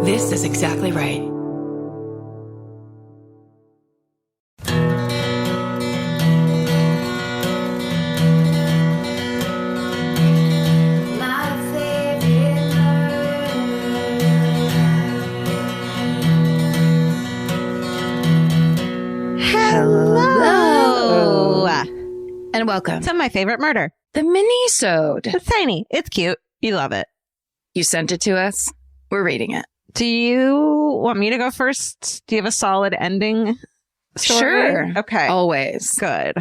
This is exactly right. Hello. And welcome to My Favorite Murder. the Minisode. It's tiny. It's cute. You love it. You sent it to us. We're reading it. Do you want me to go first? Do you have a solid ending story? Sure. Okay. Always. Good.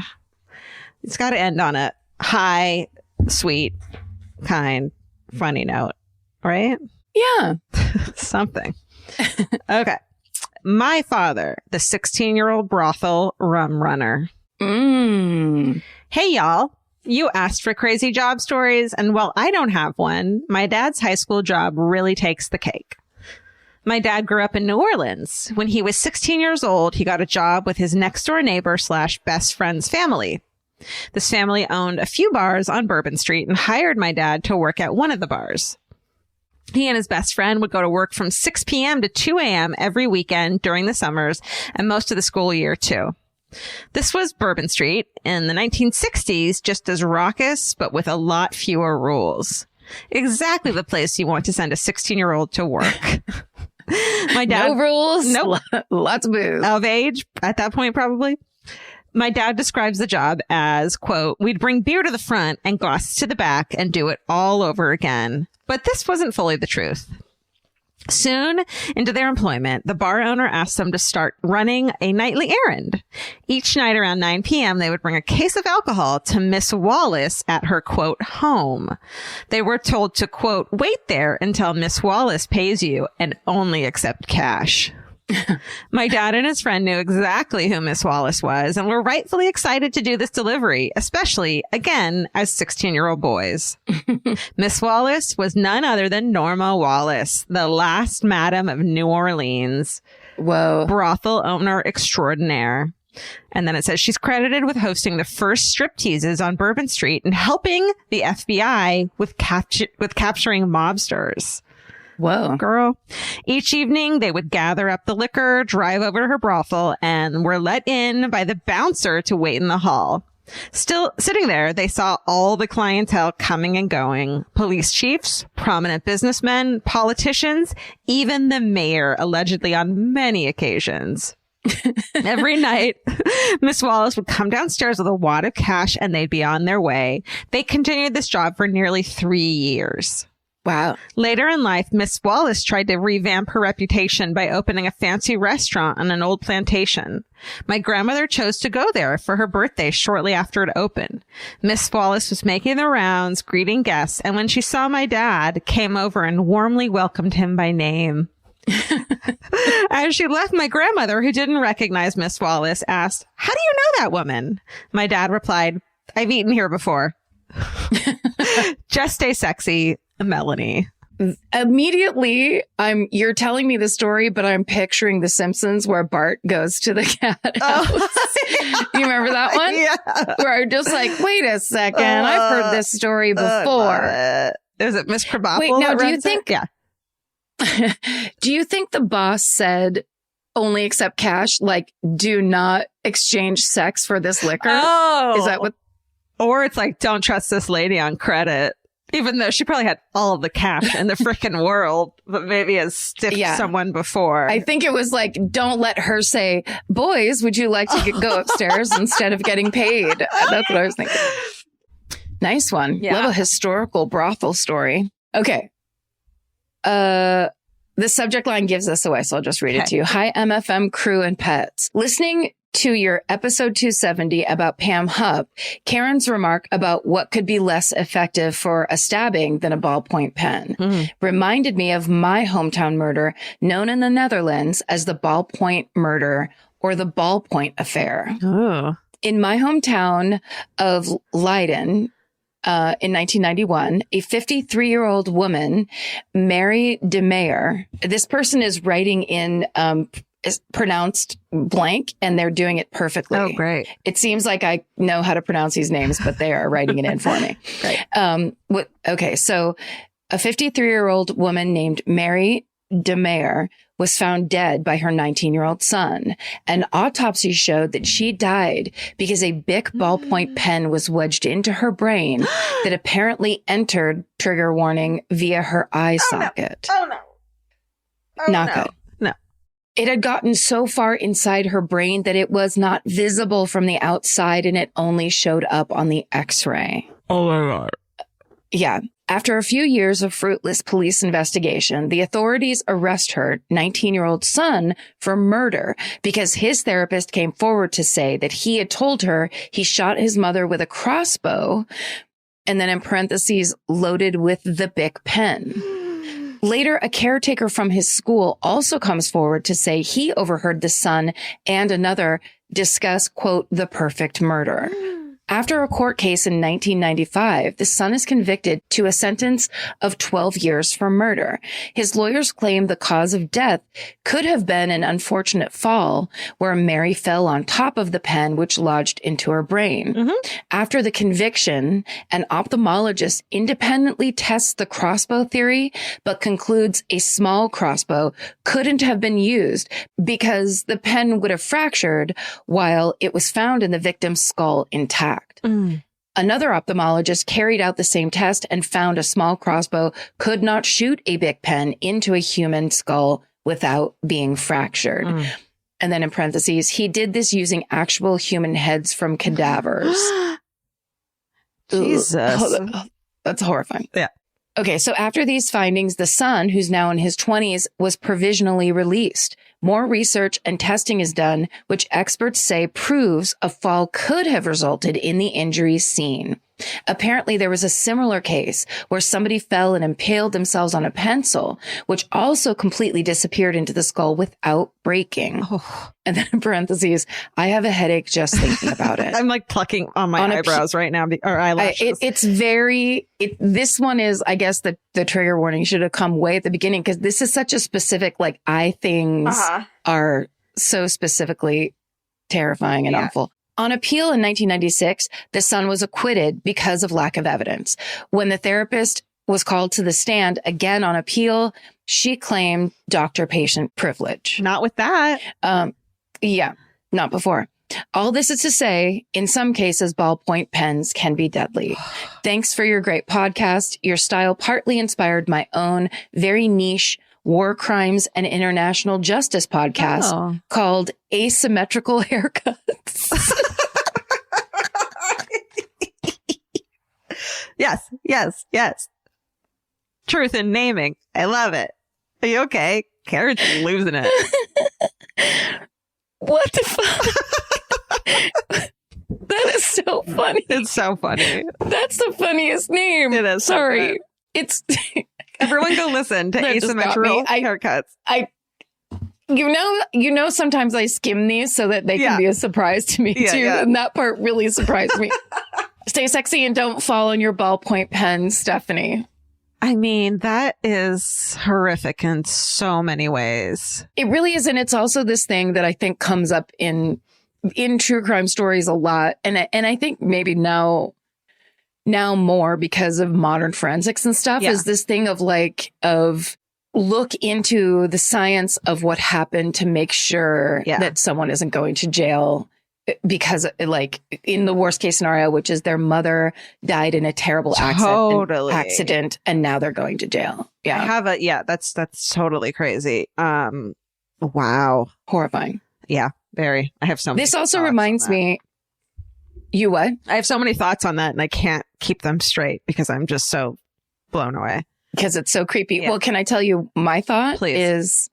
It's got to end on a high, sweet, kind, funny note, right? Yeah. Something. Okay. My father, the 16-year-old brothel rum runner. Hey, y'all. You asked for crazy job stories, and while I don't have one, my dad's high school job really takes the cake. My dad grew up in New Orleans. When he was 16 years old, he got a job with his next-door neighbor / best friend's family. This family owned a few bars on Bourbon Street and hired my dad to work at one of the bars. He and his best friend would go to work from 6 p.m. to 2 a.m. every weekend during the summers and most of the school year, too. This was Bourbon Street in the 1960s, just as raucous, but with a lot fewer rules. Exactly the place you want to send a 16-year-old to work. My dad, no rules. Nope. Lots of booze. Of age at that point, probably. My dad describes the job as, quote, we'd bring beer to the front and glasses to the back and do it all over again. But this wasn't fully the truth. Soon into their employment, the bar owner asked them to start running a nightly errand. Each night around 9 p.m., they would bring a case of alcohol to Miss Wallace at her, quote, home. They were told to, quote, wait there until Miss Wallace pays you and only accept cash. My dad and his friend knew exactly who Miss Wallace was and were rightfully excited to do this delivery, especially, again, as 16-year-old boys. Miss Wallace was none other than Norma Wallace, the last madam of New Orleans. Whoa. Brothel owner extraordinaire. And then it says she's credited with hosting the first stripteases on Bourbon Street and helping the FBI with capturing mobsters. Whoa. Girl. Each evening, they would gather up the liquor, drive over to her brothel, and were let in by the bouncer to wait in the hall. Still sitting there, they saw all the clientele coming and going. Police chiefs, prominent businessmen, politicians, even the mayor, allegedly on many occasions. Every night, Miss Wallace would come downstairs with a wad of cash and they'd be on their way. They continued this job for nearly 3 years. Wow. Later in life, Miss Wallace tried to revamp her reputation by opening a fancy restaurant on an old plantation. My grandmother chose to go there for her birthday shortly after it opened. Miss Wallace was making the rounds, greeting guests, and when she saw my dad, came over and warmly welcomed him by name. As she left, my grandmother, who didn't recognize Miss Wallace, asked, "How do you know that woman?" My dad replied, "I've eaten here before." Just stay sexy, Melanie. Immediately, you're telling me the story, but I'm picturing The Simpsons where Bart goes to the cat house. You remember that one? Yeah. Where I'm just like, wait a second, I've heard this story before. Is it Miss Krabappel? Wait, now, do you think? Yeah. Do you think the boss said only accept cash? Like, do not exchange sex for this liquor? Oh, is that what? Or it's like, don't trust this lady on credit. Even though she probably had all of the cash in the freaking world, but maybe has stiffed someone before. I think it was like, don't let her say, boys, would you like to go upstairs instead of getting paid? That's what I was thinking. Nice one. Yeah. Love a historical brothel story. Okay. The subject line gives this away, so I'll just read it to you. Hi, MFM crew and pets. Listening to your episode 270 about Pam Hupp, Karen's remark about what could be less effective for a stabbing than a ballpoint pen reminded me of my hometown murder, known in the Netherlands as the ballpoint murder or the ballpoint affair. Oh. In my hometown of Leiden, in 1991, a 53-year-old woman, Mary de Meyer, this person is writing in is pronounced blank and they're doing it perfectly. Oh, great. It seems like I know how to pronounce these names, but they are writing it in for me. Right. Okay. So a 53-year-old woman named Mary DeMayer was found dead by her 19-year-old son. An autopsy showed that she died because a Bic ballpoint pen was wedged into her brain that apparently entered, trigger warning, via her eye socket. Oh, no. Oh, Not no. good. No. It had gotten so far inside her brain that it was not visible from the outside, and it only showed up on the X-ray. Oh, my God. Yeah. After a few years of fruitless police investigation, the authorities arrest her 19-year-old son for murder because his therapist came forward to say that he had told her he shot his mother with a crossbow, and then in parentheses, loaded with the Bic pen. Later, a caretaker from his school also comes forward to say he overheard the son and another discuss, quote, the perfect murder. After a court case in 1995, the son is convicted to a sentence of 12 years for murder. His lawyers claim the cause of death could have been an unfortunate fall where Mary fell on top of the pen, which lodged into her brain. Mm-hmm. After the conviction, an ophthalmologist independently tests the crossbow theory, but concludes a small crossbow couldn't have been used because the pen would have fractured while it was found in the victim's skull intact. Another ophthalmologist carried out the same test and found a small crossbow could not shoot a Bic pen into a human skull without being fractured. And then in parentheses, he did this using actual human heads from cadavers. Jesus. That's horrifying. Yeah. Okay, so after these findings, the son, who's now in his 20s, was provisionally released. More research and testing is done, which experts say proves a fall could have resulted in the injuries seen. Apparently, there was a similar case where somebody fell and impaled themselves on a pencil, which also completely disappeared into the skull without breaking. Oh. And then in parentheses, I have a headache just thinking about it. I'm like plucking on my eyebrows right now, or eyelashes. This one is, I guess, the trigger warning should have come way at the beginning because this is such a specific, like, eye things are so specifically terrifying and awful. On appeal in 1996, the son was acquitted because of lack of evidence. When the therapist was called to the stand again on appeal, she claimed doctor-patient privilege. Not with that. Yeah, not before. All this is to say, in some cases, ballpoint pens can be deadly. Thanks for your great podcast. Your style partly inspired my own very niche war crimes and international justice podcast called Asymmetrical Haircuts. Yes. Truth in naming. I love it. Are you okay? Karen's losing it. What the fuck? That is so funny. It's so funny. That's the funniest name. It is. Sorry. So it's everyone go listen to Asymmetrical Haircuts. You know, sometimes I skim these so that they can be a surprise to me too. Yeah. And that part really surprised me. Stay sexy and don't fall on your ballpoint pen, Stephanie. I mean, that is horrific in so many ways. It really is. And it's also this thing that I think comes up in true crime stories a lot. And I think maybe now more because of modern forensics and stuff is this thing of look into the science of what happened to make sure that someone isn't going to jail because, like, in the worst case scenario, which is their mother died in a terrible accident and now they're going to jail. Yeah. I have that's totally crazy. Wow. Horrifying. Yeah, very. I have so many. This also reminds me. You what? I have so many thoughts on that and I can't keep them straight because I'm just so blown away. Because it's so creepy. Yeah. Well, can I tell you my thought? Please. Is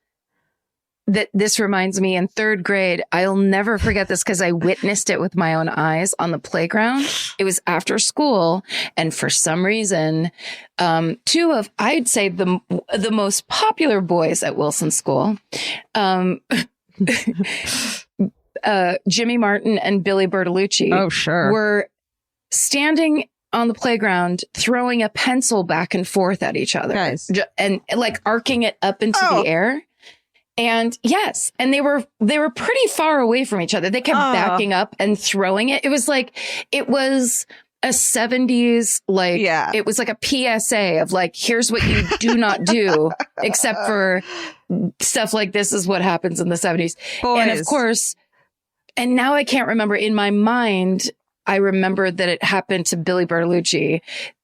that this reminds me in third grade, I'll never forget this because I witnessed it with my own eyes on the playground. It was after school. And for some reason, two of, I'd say the most popular boys at Wilson School, Jimmy Martin and Billy Bertolucci were standing on the playground, throwing a pencil back and forth at each other and like arcing it up into the air. And yes, and they were pretty far away from each other. They kept backing up and throwing it. It was a 70s, like, it was like a PSA of like, here's what you do not do, except for stuff like this is what happens in the 70s. Boys. And of course, and now I can't remember, in my mind, I remember that it happened to Billy Bertolucci.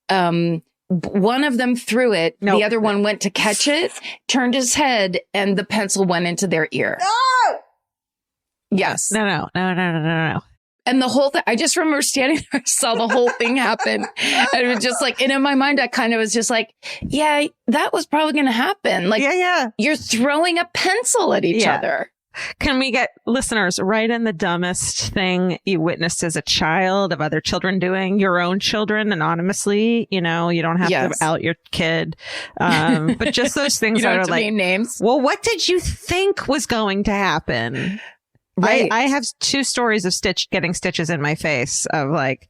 One of them threw it. Nope. The other one went to catch it, turned his head, and the pencil went into their ear. No! Yes. No. And the whole thing, I just remember standing there, I saw the whole thing happen. And it was just like, and in my mind, I kind of was just like, yeah, that was probably going to happen. Like, you're throwing a pencil at each other. Can we get listeners right in the dumbest thing you witnessed as a child of other children doing, your own children anonymously? You know, you don't have to out your kid. But just those things that are like, names. Well, what did you think was going to happen? Right. I have 2 stories of getting stitches in my face of like,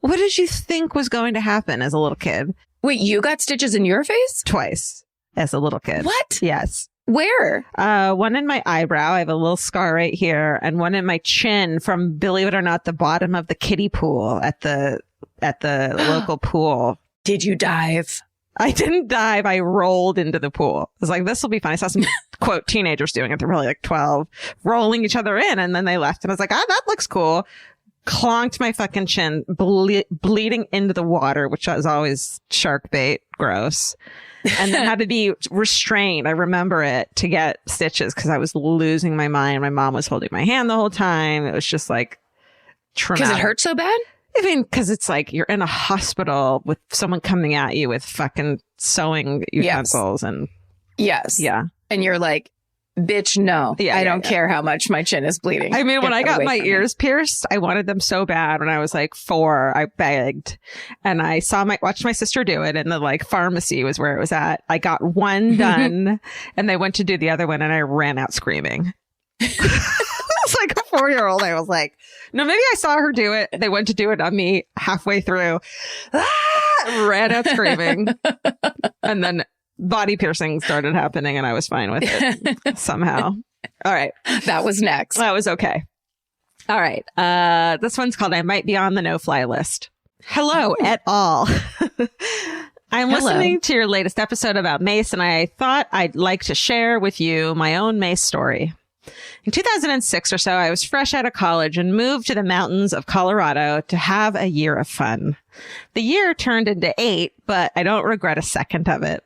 what did you think was going to happen as a little kid? Wait, you got stitches in your face? Twice as a little kid. What? Yes. Where? One in my eyebrow. I have a little scar right here, and one in my chin from, believe it or not, the bottom of the kiddie pool at the local pool. Did you dive? I didn't dive. I rolled into the pool. I was like, this will be fun. I saw some, quote, teenagers doing it. They're probably like 12, rolling each other in. And then they left. And I was like, that looks cool. Clonked my fucking chin, bleeding into the water, which was always shark bait. Gross. And then had to be restrained. I remember it, to get stitches because I was losing my mind. My mom was holding my hand the whole time. It was just like traumatic. Because it hurt so bad? I mean, because it's like you're in a hospital with someone coming at you with fucking sewing utensils and and you're like, bitch, no, I don't care how much my chin is bleeding. I mean, when I got my ears pierced, I wanted them so bad. When I was like 4, I begged, and I watched my sister do it, and the like pharmacy was where it was at. I got one done, and they went to do the other one, and I ran out screaming. I was like a 4-year-old. I was like, no, maybe I saw her do it. They went to do it on me halfway through. Ran out screaming. And then body piercing started happening, and I was fine with it somehow. All right. That was next. That was okay. All right. This one's called I Might Be on the No-Fly List. Hello, et al. I'm listening to your latest episode about mace, and I thought I'd like to share with you my own mace story. In 2006 or so, I was fresh out of college and moved to the mountains of Colorado to have a year of fun. The year turned into 8, but I don't regret a second of it.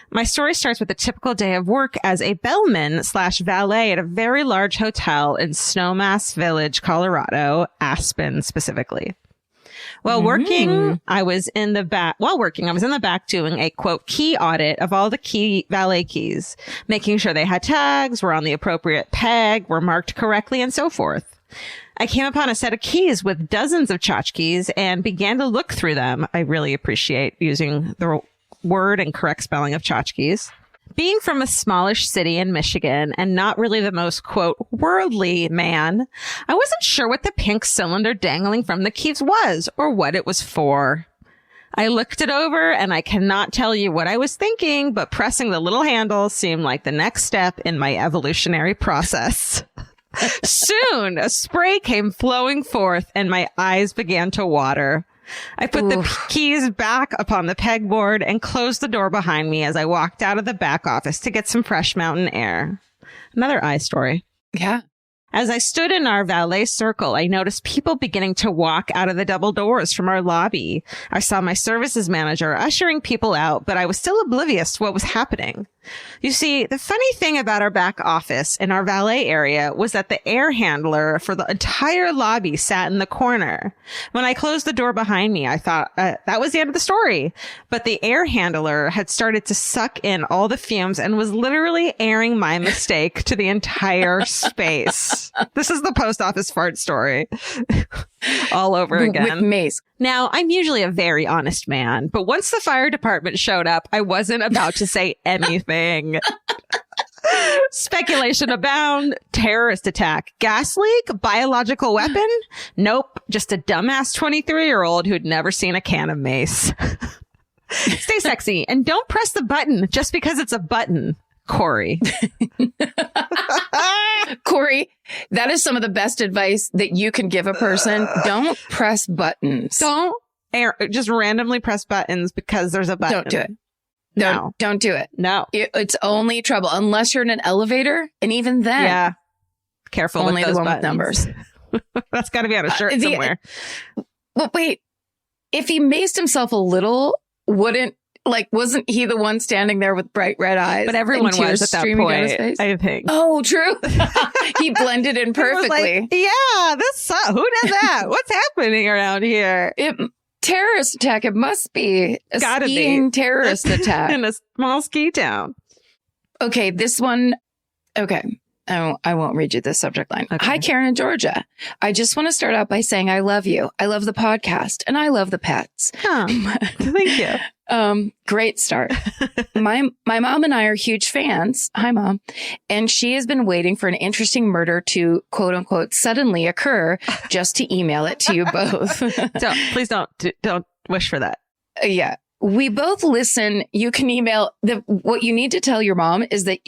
My story starts with a typical day of work as a bellman/valet at a very large hotel in Snowmass Village, Colorado, Aspen specifically. While working, I was in the back doing a, quote, key audit of all the valet keys, making sure they had tags, were on the appropriate peg, were marked correctly, and so forth. I came upon a set of keys with dozens of tchotchkes and began to look through them. I really appreciate using the word and correct spelling of tchotchkes. Being from a smallish city in Michigan and not really the most, quote, worldly man, I wasn't sure what the pink cylinder dangling from the keys was or what it was for. I looked it over and I cannot tell you what I was thinking, but pressing the little handle seemed like the next step in my evolutionary process. Soon, a spray came flowing forth and my eyes began to water. I put the keys back upon the pegboard and closed the door behind me as I walked out of the back office to get some fresh mountain air. Another eye story. Yeah. As I stood in our valet circle, I noticed people beginning to walk out of the double doors from our lobby. I saw my services manager ushering people out, but I was still oblivious to what was happening. You see, the funny thing about our back office in our valet area was that the air handler for the entire lobby sat in the corner. When I closed the door behind me, I thought that was the end of the story. But the air handler had started to suck in all the fumes and was literally airing my mistake to the entire space. This is the post office fart story all over again. With mace. Now, I'm usually a very honest man, but once the fire department showed up, I wasn't about to say anything. Speculation abound. Terrorist attack. Gas leak? Biological weapon? Nope. Just a dumbass 23-year-old who'd never seen a can of mace. Stay sexy and don't press the button just because it's a button. Corey. Corey, that is some of the best advice that you can give a person. Don't press buttons. Don't just randomly press buttons because there's a button. Don't do it. No. Don't do it. No. It's only trouble unless you're in an elevator. And even then. Yeah. Careful only with those the one buttons. with numbers. That's got to be on a shirt somewhere. Well, wait. If he maced himself a little, wasn't he the one standing there with bright red eyes? But everyone was at that point, I think. Oh, true. He blended in perfectly. Yeah, who did that? What's happening around here? Terrorist attack. It must be a skiing terrorist attack. In a small ski town. Okay, this one. Okay. I won't read you this subject line. Okay. Hi, Karen and Georgia. I just want to start out by saying I love you. I love the podcast and I love the pets. Thank you. Great start. My mom and I are huge fans. Hi, Mom. And she has been waiting for an interesting murder to quote unquote suddenly occur just to email it to you both. Please don't wish for that. Yeah. We both listen. You can email what you need to tell your mom is that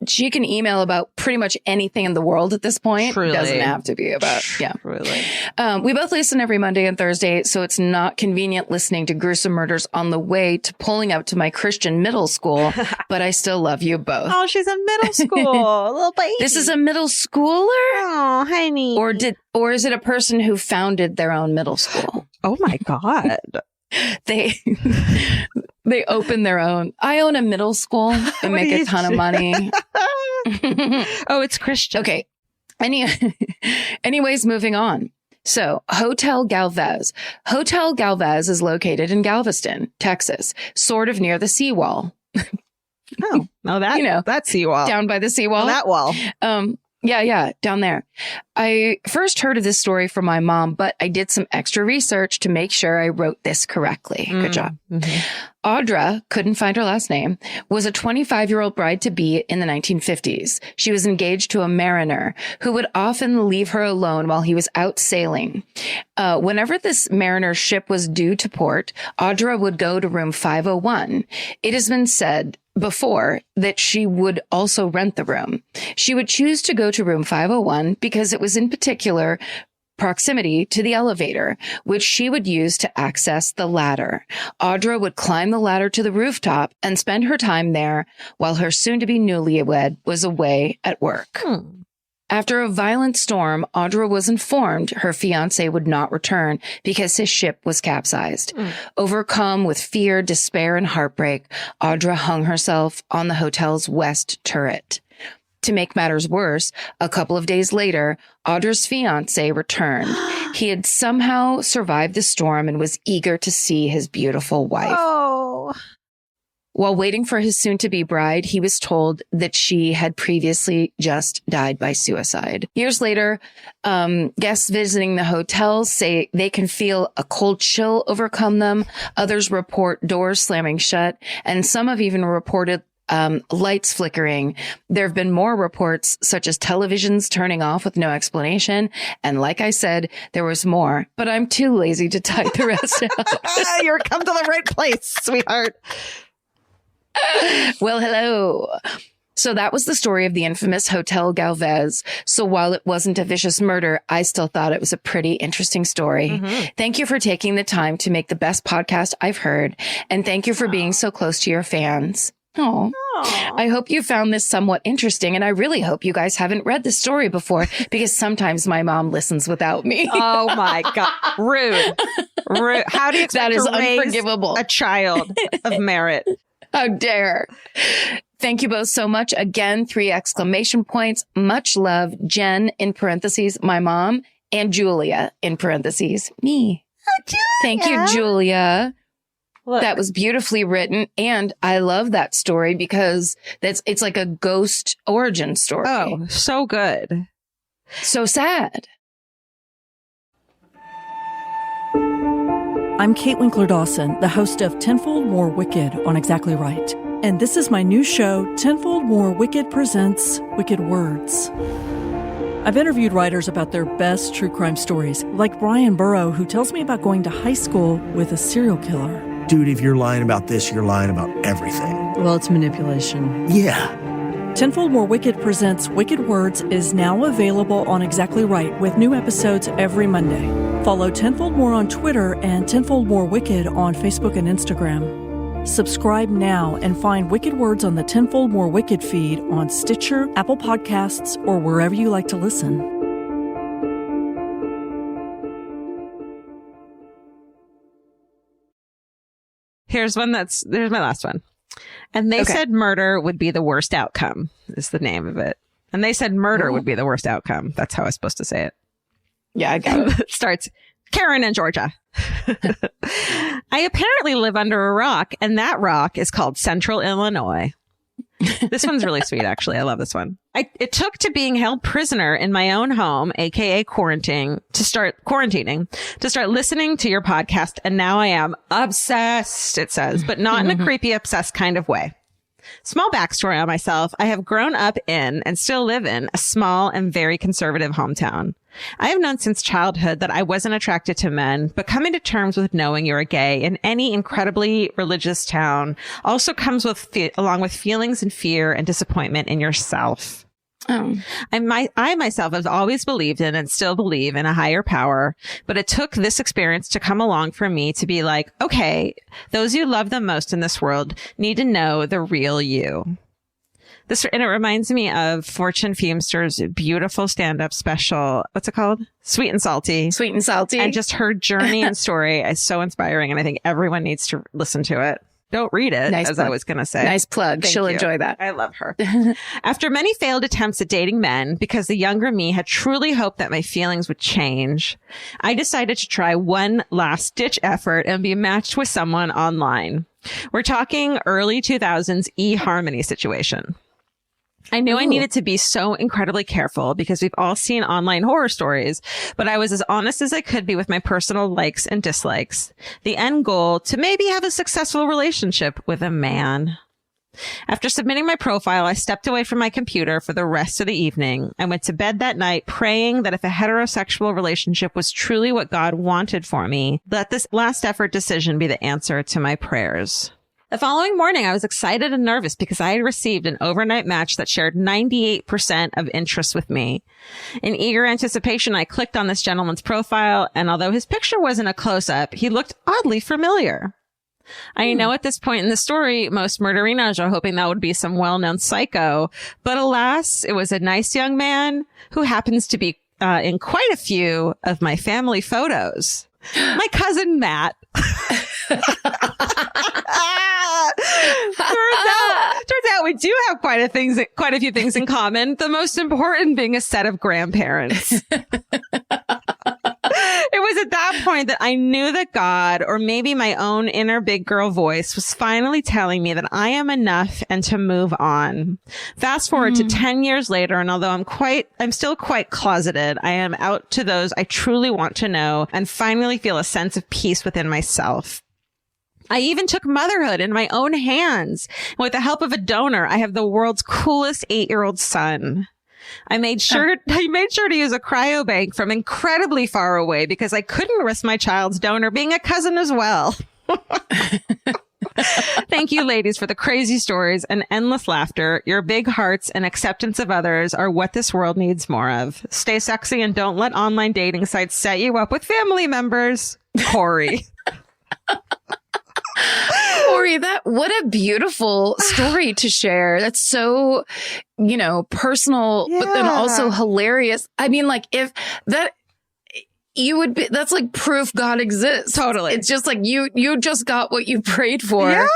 she can email about pretty much anything in the world at this point. Truly. Doesn't have to be about, yeah. Really. We both listen every Monday and Thursday, so it's not convenient listening to gruesome murders on the way to pulling up to my Christian middle school, but I still love you both. Oh, she's in middle school. Little baby. This is a middle schooler? Oh, honey. Or is it a person who founded their own middle school? Oh my God. They open their own. I own a middle school and make a ton of money. Oh, it's Christian. Okay. Anyways, moving on. So Hotel Galvez. Hotel Galvez is located in Galveston, Texas, sort of near the seawall. Oh, no, that seawall. Down by the seawall. That wall. Yeah, down there. I first heard of this story from my mom, but I did some extra research to make sure I wrote this correctly. Good job. Mm-hmm. Audra, couldn't find her last name, was a 25-year-old bride-to-be in the 1950s. She was engaged to a mariner who would often leave her alone while he was out sailing. Whenever this mariner's ship was due to port, Audra would go to room 501. It has been said before that she would also rent the room. She would choose to go to room 501 because it was in particular proximity to the elevator, which she would use to access the ladder. Audra would climb the ladder to the rooftop and spend her time there while her soon-to-be newlywed was away at work. After a violent storm, Audra was informed her fiancé would not return because his ship was capsized. Overcome with fear, despair, and heartbreak, Audra hung herself on the hotel's west turret. To make matters worse, a couple of days later, Audra's fiancé returned. He had somehow survived the storm and was eager to see his beautiful wife. Oh. While waiting for his soon-to-be bride, he was told that she had previously just died by suicide. Years later, guests visiting the hotel say they can feel a cold chill overcome them. Others report doors slamming shut, and some have even reported lights flickering. There have been more reports, such as televisions turning off with no explanation. And like I said, there was more, but I'm too lazy to type the rest out. You're come to the right place, sweetheart. Well, hello. So that was the story of the infamous Hotel Galvez. So while it wasn't a vicious murder, I still thought it was a pretty interesting story. Mm-hmm. Thank you for taking the time to make the best podcast I've heard. And thank you for being so close to your fans. Oh, I hope you found this somewhat interesting. And I really hope you guys haven't read this story before, because sometimes my mom listens without me. Oh my God. Rude. How do you expect that is to raise unforgivable. A child of merit? How dare. Thank you both so much. Again, 3 exclamation points. Much love, Jen, in parentheses, my mom, and Julia, in parentheses, me. Oh, Julia. Thank you, Julia. Look. That was beautifully written. And I love that story because it's like a ghost origin story. Oh, so good. So sad. I'm Kate Winkler-Dawson, the host of Tenfold More Wicked on Exactly Right. And this is my new show, Tenfold More Wicked presents Wicked Words. I've interviewed writers about their best true crime stories, like Brian Burrow, who tells me about going to high school with a serial killer. Dude, if you're lying about this, you're lying about everything. Well, it's manipulation. Yeah. Tenfold More Wicked presents Wicked Words is now available on Exactly Right with new episodes every Monday. Follow Tenfold More on Twitter and Tenfold More Wicked on Facebook and Instagram. Subscribe now and find Wicked Words on the Tenfold More Wicked feed on Stitcher, Apple Podcasts, or wherever you like to listen. Here's my last one. And they said murder would be the worst outcome, is the name of it. And they said murder would be the worst outcome. That's how I was supposed to say it. Yeah, I got it. It starts, Karen in Georgia. I apparently live under a rock, and that rock is called Central Illinois. This one's really sweet, actually. I love this one. It took to being held prisoner in my own home, aka quarantining, to start listening to your podcast, and now I am obsessed, it says, but not in a creepy, obsessed kind of way. Small backstory on myself. I have grown up in and still live in a small and very conservative hometown. I have known since childhood that I wasn't attracted to men, but coming to terms with knowing you're a gay in any incredibly religious town also comes along with feelings and fear and disappointment in yourself. Oh. I myself have always believed in and still believe in a higher power, but it took this experience to come along for me to be like, okay, those you love the most in this world need to know the real you. And it reminds me of Fortune Feimster's beautiful stand-up special. What's it called? Sweet and Salty. Sweet and Salty. And just her journey and story is so inspiring, and I think everyone needs to listen to it. Don't read it, nice as plug. I was going to say. Nice plug. She'll enjoy that. I love her. After many failed attempts at dating men, because the younger me had truly hoped that my feelings would change, I decided to try one last ditch effort and be matched with someone online. We're talking early 2000s eHarmony situation. I knew I needed to be so incredibly careful because we've all seen online horror stories, but I was as honest as I could be with my personal likes and dislikes. The end goal, to maybe have a successful relationship with a man. After submitting my profile, I stepped away from my computer for the rest of the evening. I went to bed that night praying that if a heterosexual relationship was truly what God wanted for me, let this last effort decision be the answer to my prayers. The following morning, I was excited and nervous because I had received an overnight match that shared 98% of interest with me. In eager anticipation, I clicked on this gentleman's profile, and although his picture wasn't a close-up, he looked oddly familiar. I know at this point in the story, most murderinos are hoping that would be some well-known psycho, but alas, it was a nice young man who happens to be in quite a few of my family photos. My cousin Matt. Turns out we do have quite a few things in common. The most important being a set of grandparents. It was at that point that I knew that God, or maybe my own inner big girl voice, was finally telling me that I am enough and to move on. Fast forward to 10 years later, and although I'm still quite closeted, I am out to those I truly want to know and finally feel a sense of peace within myself. I even took motherhood in my own hands. With the help of a donor, I have the world's coolest 8-year-old son. I made sure to use a cryobank from incredibly far away because I couldn't risk my child's donor being a cousin as well. Thank you, ladies, for the crazy stories and endless laughter. Your big hearts and acceptance of others are what this world needs more of. Stay sexy and don't let online dating sites set you up with family members. Corey. Corey, what a beautiful story to share. That's so, personal, but then also hilarious. I mean, like, if that, that's like proof God exists. Totally. It's just like you just got what you prayed for. Yeah.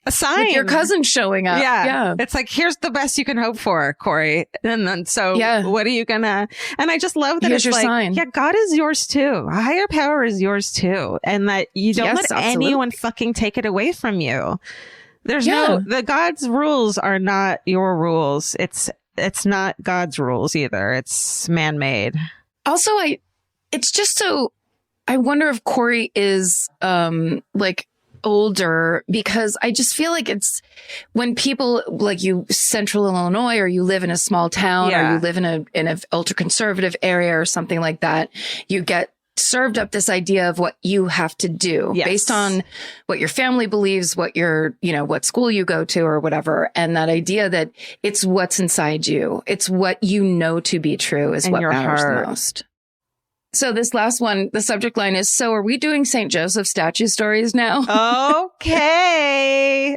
A sign. With your cousin showing up. Yeah. It's like, here's the best you can hope for, Corey. And then, what are you gonna, and I just love that here's it's your like, sign. Yeah, God is yours too. A higher power is yours too. And that you don't let anyone fucking take it away from you. There's the God's rules are not your rules. It's not God's rules either. It's man-made. Also, it's just so, I wonder if Corey is, older, because I just feel like it's when people like you, Central Illinois, or you live in a small town, or you live in a ultra conservative area or something like that, you get served up this idea of what you have to do based on what your family believes, what what school you go to or whatever. And that idea that it's what's inside you. It's what you know to be true is what matters the most. So this last one, the subject line is, so are we doing St. Joseph statue stories now? Okay.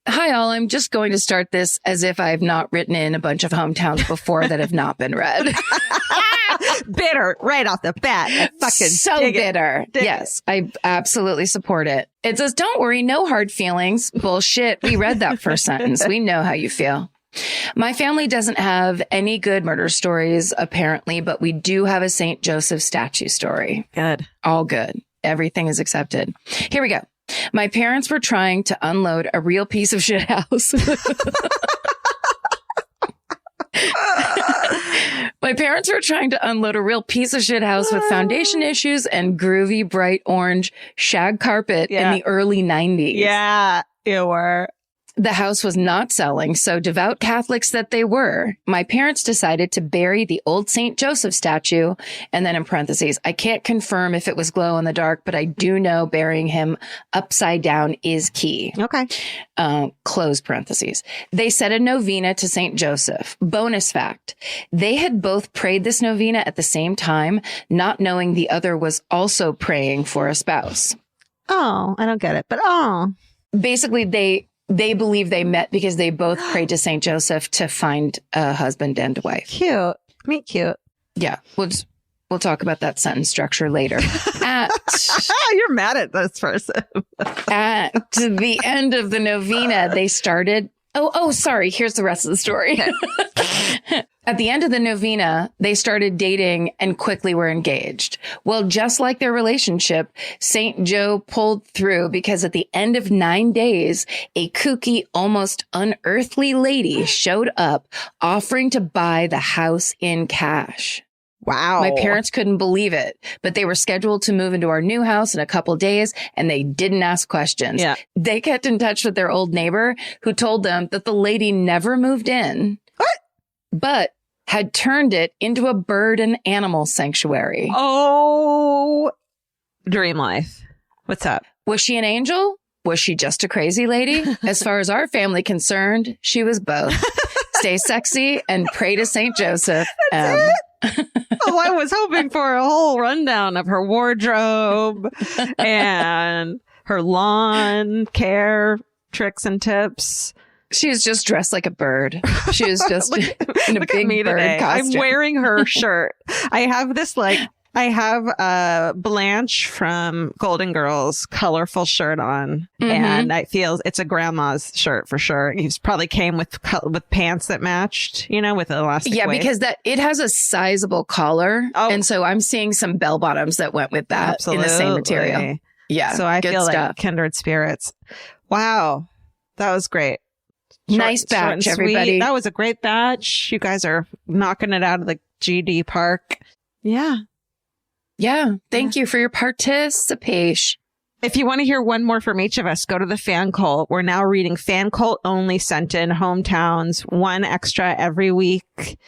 Hi, all. I'm just going to start this as if I've not written in a bunch of hometowns before that have not been read. Bitter right off the bat. I fucking so bitter. Yes, I absolutely support it. It says, don't worry, no hard feelings. Bullshit. We read that first sentence. We know how you feel. My family doesn't have any good murder stories, apparently, but we do have a St. Joseph statue story. Good. All good. Everything is accepted. Here we go. My parents were trying to unload a real piece of shit house. My parents were trying to unload a real piece of shit house with foundation issues and groovy, bright orange shag carpet in the early 90s. Yeah, you were. The house was not selling, so devout Catholics that they were, my parents decided to bury the old St. Joseph statue. And then in parentheses, I can't confirm if it was glow in the dark, but I do know burying him upside down is key. Okay. Close parentheses. They said a novena to St. Joseph. Bonus fact. They had both prayed this novena at the same time, not knowing the other was also praying for a spouse. Oh, I don't get it, but basically they believe they met because they both prayed to St. Joseph to find a husband and a wife. Cute. Meet cute. Yeah. We'll talk about that sentence structure later. You're mad at this person. At the end of the novena, they started. Oh, sorry. Here's the rest of the story. Okay. At the end of the novena, they started dating and quickly were engaged. Well, just like their relationship, St. Joe pulled through because at the end of 9 days, a kooky, almost unearthly lady showed up offering to buy the house in cash. Wow. My parents couldn't believe it, but they were scheduled to move into our new house in a couple days and they didn't ask questions. Yeah. They kept in touch with their old neighbor who told them that the lady never moved in. What? But had turned it into a bird and animal sanctuary. Oh, dream life. What's up? Was she an angel? Was she just a crazy lady? As far as our family concerned, she was both. Stay sexy and pray to St. Joseph. Oh, I was hoping for a whole rundown of her wardrobe and her lawn care tricks and tips. She was just dressed like a bird. She was just in a big bird costume. I'm wearing her shirt. I have Blanche from Golden Girls colorful shirt on, and I feel it's a grandma's shirt for sure. It probably came with pants that matched, with elastic waist. Because it has a sizable collar, and so I'm seeing some bell bottoms that went with that in the same material. Yeah, so I feel stuff. like kindred spirits. Wow, that was great. Nice batch, everybody. That was a great batch. You guys are knocking it out of the GD park. Yeah. Yeah. Thank you for your participation. If you want to hear one more from each of us, go to the fan cult. We're now reading fan cult only sent in hometowns, one extra every week.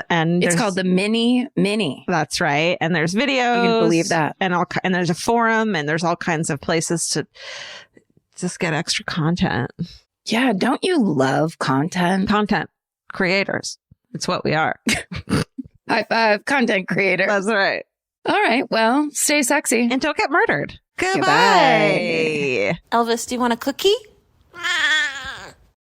And it's called the Mini. That's right. And there's videos. You can believe that. And there's a forum and there's all kinds of places to just get extra content. Yeah. Don't you love content? Content creators. It's what we are. High five, content creator. That's right. All right. Well, stay sexy. And don't get murdered. Goodbye. Elvis, do you want a cookie?